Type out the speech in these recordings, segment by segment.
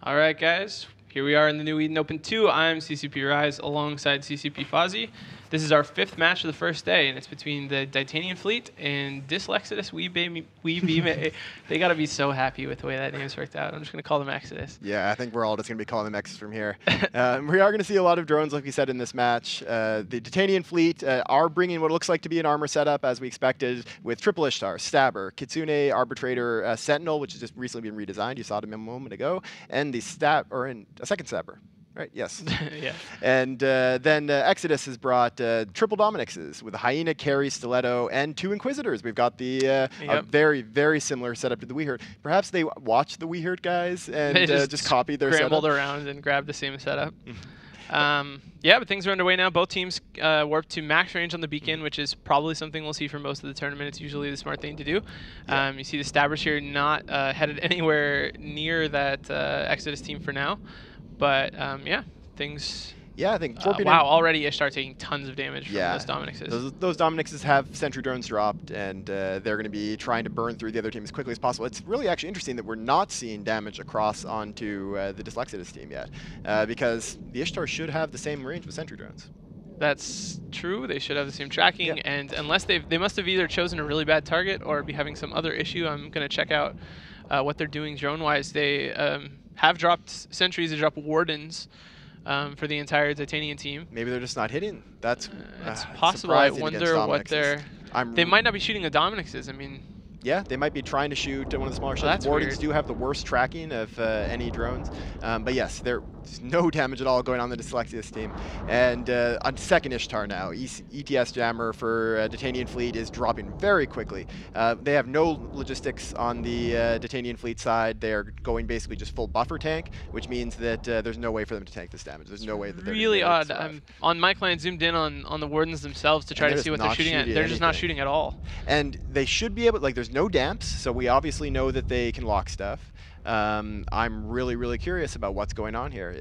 All right, guys. Here we are in the new Eden Open 2. I'm CCP Rise alongside CCP Fozzie. This is our 5th match of the first day, and it's between the Ditanian fleet and DyslExodus. They got to be so happy with the way that name's worked out. I'm just going to call them Exodus. Yeah, I think we're all just going to be calling them Exodus from here. We are going to see a lot of drones, like we said, in this match. The Ditanian fleet are bringing what looks like to be an armor setup, as we expected, with Triple Ishtar, Stabber, Kitsune, Arbitrator, Sentinel, which has just recently been redesigned. You saw them a moment ago, and the a second Stabber. Right, yes. Yeah. And then Exodus has brought triple Dominixes with a Hyena, Carry, Stiletto, and 2 Inquisitors. We've got the a very, very similar setup to the Weehurt. Perhaps they watched the Weehurt guys and just copied their scrambled setup. around and grabbed the same setup. Yeah, but things are underway now. Both teams warped to max range on the beacon, which is probably something we'll see for most of the tournament. It's usually the smart thing to do. Yeah. You see the Stabbers here not headed anywhere near that Exodus team for now. But yeah, things. Yeah, I think. Wow, already Ishtar taking tons of damage from those Dominixes. Those Dominixes have sentry drones dropped, and they're going to be trying to burn through the other team as quickly as possible. It's really actually interesting that we're not seeing damage across onto the DyslExodus team yet, because the Ishtar should have the same range with sentry drones. That's true. They should have the same tracking, and unless they must have either chosen a really bad target or be having some other issue. I'm going to check out what they're doing drone-wise. They have dropped sentries. They dropped wardens for the entire Ditanian team. Maybe they're just not hitting. That's it's possible. I wonder what they're. They might not be shooting the Dominixes. I mean. Yeah, they might be trying to shoot one of the smaller ships. Wardens do have the worst tracking of any drones. But yes, there's no damage at all going on the DyslExodus team. And on second Ishtar now, ETS jammer for Ditanian fleet is dropping very quickly. They have no logistics on the Ditanian fleet side. They're going basically just full buffer tank, which means that there's no way for them to tank this damage. There's no way that they're really odd. I'm on my client zoomed in on the Wardens themselves to try to see what they're shooting at. They're just not shooting at all. And they should be able, like, there's no damps, so we obviously know that they can lock stuff. I'm really, really curious about what's going on here.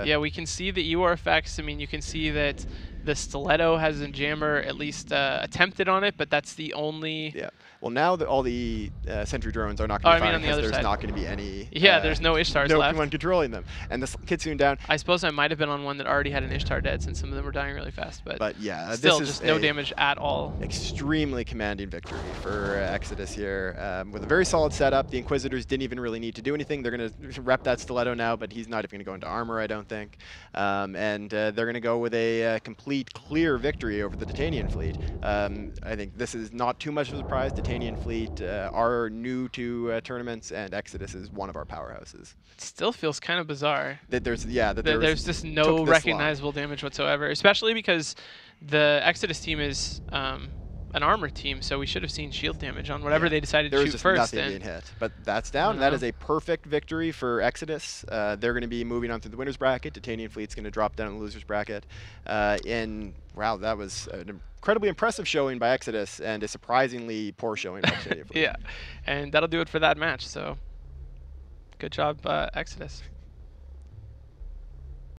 Yeah, we can see the EOR effects. I mean, you can see that the Stiletto has a jammer at least attempted on it, but that's the only. Yeah. Well, now that all the sentry drones are not going to be firing because there's not going to be any. Yeah, there's no Ishtars left. No one controlling them, and the Kitsune down. I suppose I might have been on one that already had an Ishtar dead, since some of them were dying really fast. But yeah, still just no damage at all. Extremely commanding victory for Exodus here, with a very solid setup. The Inquisitors didn't even really need to do anything. They're going to rep that Stiletto now, but he's not even going to go into armor, I don't think. And they're going to go with a complete, clear victory over the Ditanian fleet. I think this is not too much of a surprise. Ditanian fleet are new to tournaments, and Exodus is one of our powerhouses. It still feels kind of bizarre. That there's just no recognizable damage whatsoever, especially because the Exodus team is an armor team, so we should have seen shield damage on whatever they decided to shoot first. There's just nothing being hit, but that's down. That is a perfect victory for Exodus. They're going to be moving on through the winners bracket. Ditanian fleet's going to drop down in the losers bracket. Wow, that was an incredibly impressive showing by Exodus and a surprisingly poor showing by Ditanian fleet. Yeah, and that'll do it for that match. So good job, Exodus.